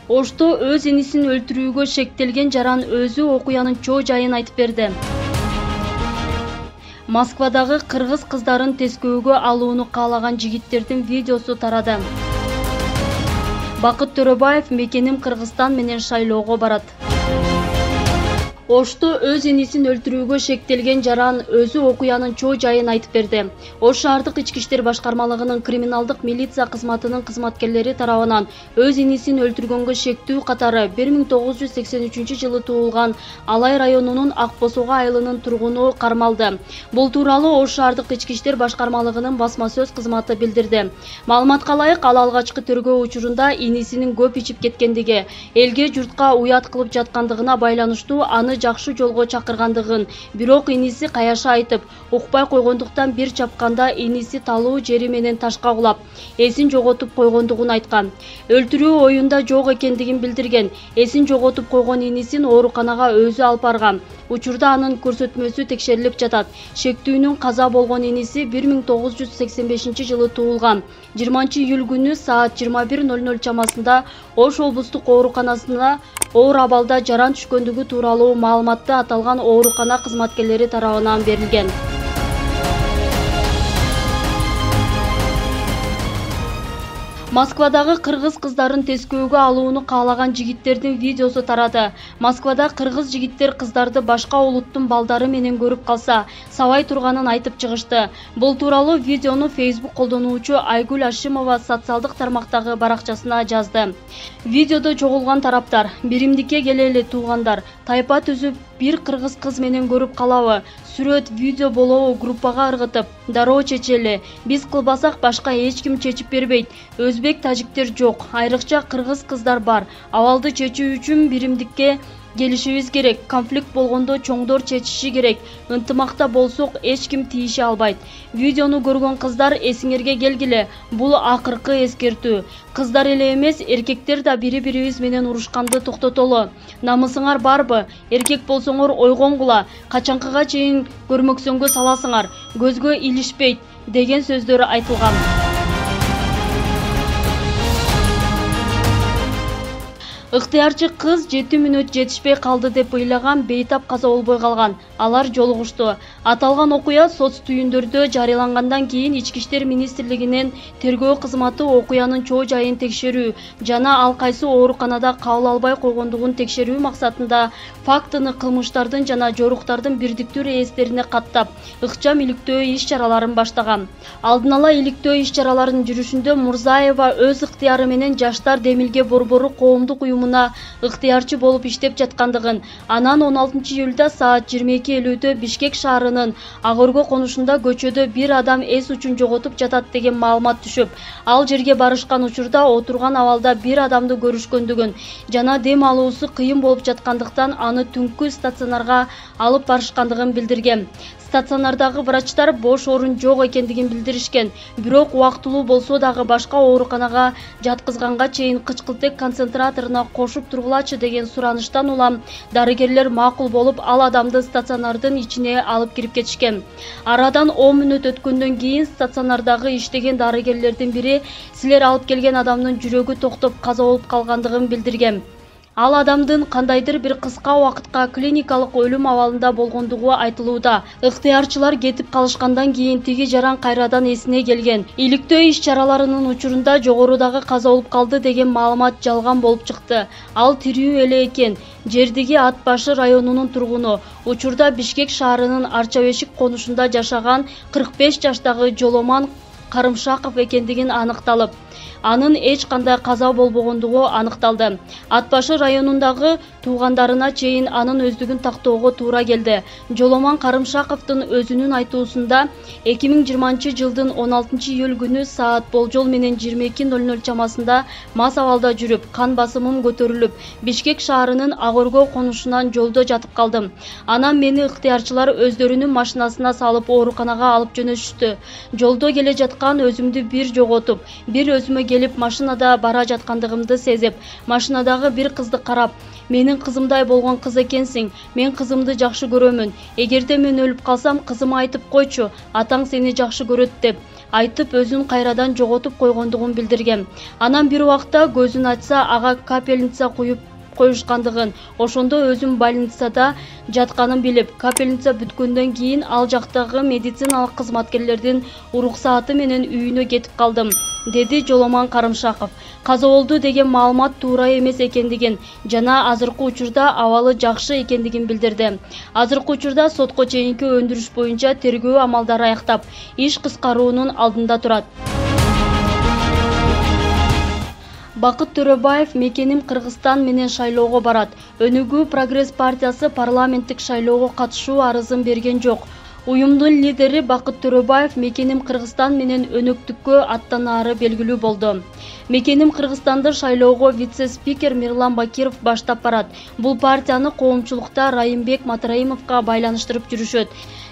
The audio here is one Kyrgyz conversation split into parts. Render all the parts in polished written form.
Ошто өз энисин өлтүрүүгө шектелген жаран өзү окуянын чоо жайын айтып берди. Москвадагы кыргыз кыздарын тескөөгө алууну каалаган жигиттердин видеосу тарады. Бакыт Төрөбаев мекеним Кыргызстан менен шайлоого барат. Ошто өз энисин өлтүрүүгө шектелген жаран өзү окуянын чоо жайын айтып берди. Ош шаардык ички иштер башкармалыгынын криминалдык милиция кызматынын кызматкерлери тарабынан өз энисин өлтүргөнгө шектүү катары 1983 туулган Алай районунун Ак Босого айылынын тургуну кармалды. Бул тууралуу Ош шаардык ички иштер башкармалыгынын басма сөз кызматы билдирди. Маалыматка ылайык, ал алгачкы тергөө учурунда энисинин көп ичип кеткендиги, элге журтка уят кылып жаткандыгына байланыштуу аны жакшы жолго чакыргандыгын, бирок эниси каяша айтып, укпай койгондуктан бир чапканда эниси талуу жери менен ташка кулап, эсин жоготуп койгондугун айткан. Өлтүрүү оюнда жок экендигин билдирген. Эсин жоготуп койгон энисин ооруканага өзү алып барган. Учурда анын көрсөтмөсү текшерилип жатат. Шектүүнүн каза болгон эниси 1985 туулган. 20-июль күнү саат 21:00 чамасында Ош облустук ооруканасына оор абалда жаран түшкөндүгү тууралуу маалыматты аталган оорукана кызматкерлери тарабынан берилген. Москвадагы кыргыз кыздарын тескөөгө алууну каалаган жигиттердин видеосу тарады. Москвада кыргыз жигиттер кыздарды башка улуттун балдары менен көрүп калса, сабай турганын айтып чыгышты. Бул тууралуу видеону Facebook колдонуучу Айгүл Ашимова социалдык тармактагы баракчасына жазды. Видеодо чогулган тараптар: биримдикке келели туугандар, тайпа түзүп бир кыргыз кыз менен көрүп калабы, сүрөт, видео болобу группага ыргытып, дароо чечели, биз кылбасак башка эч ким чечип бербейт, өзбек, тажиктер жок, айрыкча кыргыз кыздар бар, абалды чечүү үчүн биримдикке келишибиз керек, конфликт болгондо чоңдор чечиши керек, ынтымакта болсок эч ким тийише албайт. Видеону көргөн кыздар, эсиңерге келгиле, бул акыркы эскертүү. Кыздар эле эмес, эркектер да бири-бирибиз менен урушканды токтотолу. Намысыңар барбы? Эркек болсоңор ойгонгула, качанкыга чейин көрмөксөнгө саласыңар, көзгө илишпейт деген сөздөр айтылган. Ыктыярчы кыз 7 мүнөт жетишпей калды деп ыйлаган бейтап каза болбой калган. Алар жолугушту. Аталган окуя соц түйүндөрдө жарыялангандан кийин Ички иштер министрлигинин тергөө кызматы окуянын чоо жайын текшерүү жана ал кайсы ооруканада кабыл албай койгондугун текшерүү максатында фактыны кылмыштардын жана жоруктардын бирдиктүү реестерине каттап, ыкчам иликтөө иш-чараларын баштаган. Алдын ала иликтөө иш-чараларынын жүрүшүндө Мурзаева өз ыктыяры менен Жаштар Демилге борбору коомдук уюмуна ыктыярчы болуп иштеп жаткандыгын, анан 16-июлда саат 22:50 Бишкек шаарынын Агорго конушунда көчөдө бир адам эс учун жоготуп жатат деген маалымат түшүп, ал жерге барышкан учурда отурган абалда бир адамды көрүшкөндүгүн жана дем алуусу кыйын болуп жаткандыктан аны түнкү стационарга алып барышкандыгын билдирген. Стационардагы врачтар бош орун жок экендигин билдиришкен, бирок убактылуу болсо дагы башка ооруканага жаткызганга чейин кычкылтек концентраторуна кошуп тургулачы деген сураныштан улам дарыгерлер макул болуп, ал адамды стационардын ичине алып кирип кетишкен. Арадан 10 мүнөт өткөндөн кийин стационардагы иштеген дарыгерлердин бири силер алып келген адамдын жүрөгү токтоп каза болуп калгандыгын билдирген. Ал адамдын кандайдыр бир кыска убакытка клиникалык өлүм абалында болгондугу айтылууда. Ыктыярчылар кетип калышкандан кийин тиги жаран кайрадан эсине келген. Иликтөө иш-чараларынын учурунда жогорудагы каза болуп калды деген маалымат жалган болуп чыкты. Ал тирүү эле экен. Жердиги Ат Башы районунун тургуну, учурда Бишкек шаарынын Арчабешик конушунда жашаган 45 жаштагы Жоломан Карымшаков экендигин аныкталып, анын эч кандай каза болбогондугу анықталды. Ат Башы районундагы туугандарына чейин анын өздүгүн тактоого туура келди. Жоломан Карымшаковдун өзүнүн айтуусунда 2020 жылдын 16-июль күнү саат болжол менен 22:00 чамасында мас абалда жүрүп, кан басымым көтөрүлүп, Бишкек шаарынын Агорго конушунан жолдо жатып калдым. Анан мени ыктыярчылар өздөрүнүн машинасына салып ооруканага алып жөнөшүштү. Жолдо келе жаткан өзүмдү бир жоготуп, бир өзүмө келип машинада бара жаткандыгымды сезип, машинадагы бир кызды карап, менин кызымдай болгон кыз экенсиң, мен кызымды жакшы көрөмүн. Эгерде мен өлүп калсам, кызыма айтып койчу, атаң сени жакшы көрөт деп. айтып өзүн кайрадан жоготуп койгондугун билдирген. Анан бир убакта көзүн ачса ага капельница куюп коюшкандыгын, ошондо өзүм больницада жатканын билип, капельница бүткөндөн кийин ал жактагы медициналык кызматкерлердин уруксааты менен үйүнө кетип калдым, деди Жоломан Карымшаков. Каза болду деген маалымат туура эмес экендигин жана азыркы учурда абалы жакшы экендигин билдирди. Азыркы учурда сотко чейинки өндүрүш боюнча тергөө амалдары аяктап, иш кыскаруунун алдында турат. Бакыт Төрөбаев мекеним Кыргызстан менен шайлоого барат. Өнүгүү Прогресс партиясы парламенттик шайлоого катышуу арызын берген жок. Уюмдун лидери Бакыт Төрөбаев мекеним Кыргызстан менен өнөктүккө аттанаары белгилүү болду. Мекеним Кыргызстанды шайлоого вице-спикер Мирлан Бакиров баштап барат. Бул партияны коомчулукта Райымбек Матраимовго байланыштырып жүрүшөт.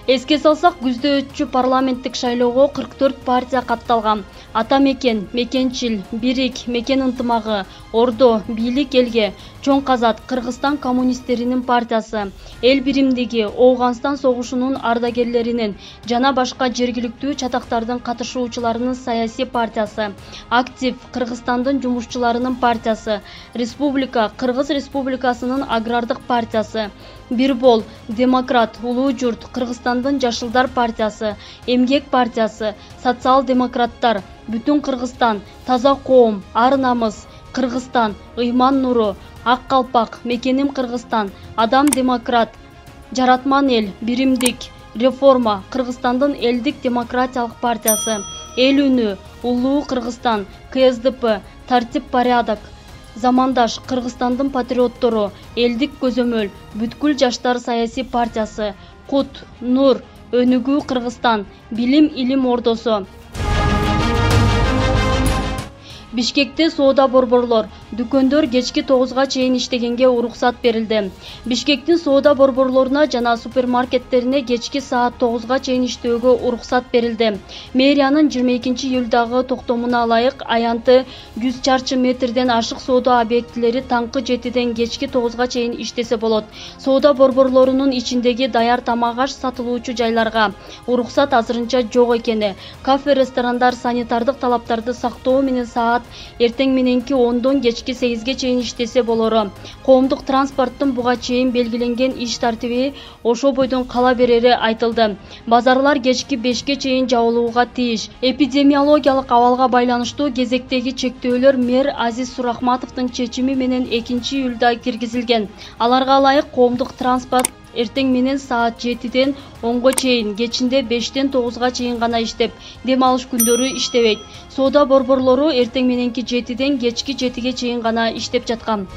Эске салсак, күздө өтчү парламенттик шайлоого 44 партия катталган. Ата мекен, Мекенчил, Бирик, Мекен ынтымагы, Ордо, Бийлик элге, Чоң Казат, Кыргызстан коммунисттеринин партиясы, Эл биримдиги, Оуганстан согушунун ардагерлеринин жана башка жергиликтүү чатактардын катышуучуларынын саясий партиясы, Актив, Кыргызстандын жумушчуларынын партиясы, Республика, Кыргыз Республикасынын агрардык партиясы, Бирбол, Демократ, Улуу журт, Кыргызстандын Жашылдар партиясы, Эмгек партиясы, Социал-демократтар, Бүтүн Кыргызстан, Таза коом, Ар намыс, Кыргызстан, Ыйман нуру, Ак калпак, Мекеним Кыргызстан, Адам демократ, Жаратман эл, Биримдик, Реформа, Кыргызстандын Элдик демократиялык партиясы, Эл үнү, Улуу Кыргызстан, КСДП, Тартип порядок, Замандаш, Кыргызстандын патриоттору, Элдик көзөмөл, Бүткүл жаштар саясий партиясы, Кут, Нур, Өнүгүү Кыргызстан, Билим илим ордосу. Бишкекте соода борборлор, дүкөндөр кечки 9га чейин иштегенге уруксат берилди. Бишкектин соода борборлоруна жана супермаркеттерине кечки саат 9га чейин иштөөгө уруксат берилди. Мэриянын 22-июлдагы токтомуна ылайык аянты 100 чарчы метрден ашык соода объектилери таңкы 7ден кечки 9га чейин иштесе болот. Соода борборлорунун ичиндеги даяр тамак аш сатылуучу жайларга уруксат азырынча жок экени, кафе, ресторандар санитардык талаптарды сактоо менен саат эртең мененки 10дон кечки 8ге чейин иштесе болору. Коомдук транспорттун буга чейин белгиленген иш тартиби ошо бойдон кала берери айтылды. Базарлар кечки 5ге чейин жабылууга тийиш. Эпидемиологиялык абалга байланыштуу кезектеги чектөөлөр мэр Азиз Сурахматовдун чечими менен 2-июлда киргизилген. Аларга ылайык коомдук транспорт эртең менен саат 7ден 10го чейин, кечинде 5ден 9га чейин гана иштеп, дем алыш күндөрү иштебейт. Соода борборлору эртең мененки 7ден кечки 7ге чейин гана иштеп жаткан.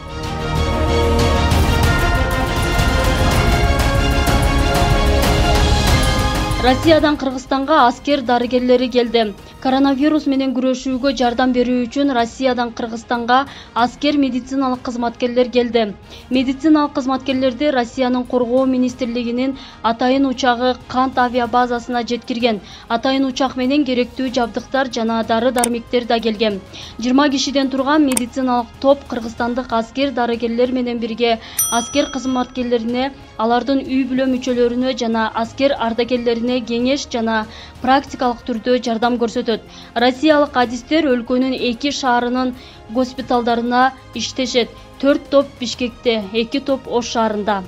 Россиядан Кыргызстанга аскер дарыгерлери келди. Коронавирус менен күрөшүүгө жардам берүү үчүн Россиядан Кыргызстанга аскер медициналык кызматкерлер келди. Медициналык кызматкерлерди Россиянын коргоо министрлигинин Атайын учагы Кант авиабазасына жеткирген. Атайын учак менен керектүү жабдыктар жана дары-дармектер да келген. 20 кишиден турган медициналык топ кыргызстандык аскер дарыгерлер менен бирге аскер кызматкерлерине, алардын үй бүлө мүчөлөрүнө жана аскер ардагерлерине кеңеш жана практикалык түрдө жардам көрсөтөт. Россиялык адистер өлкөнүн 2 шаарынын госпиталдарына иштешет. 4 топ Бишкекте, 2 топ Ош шаарында.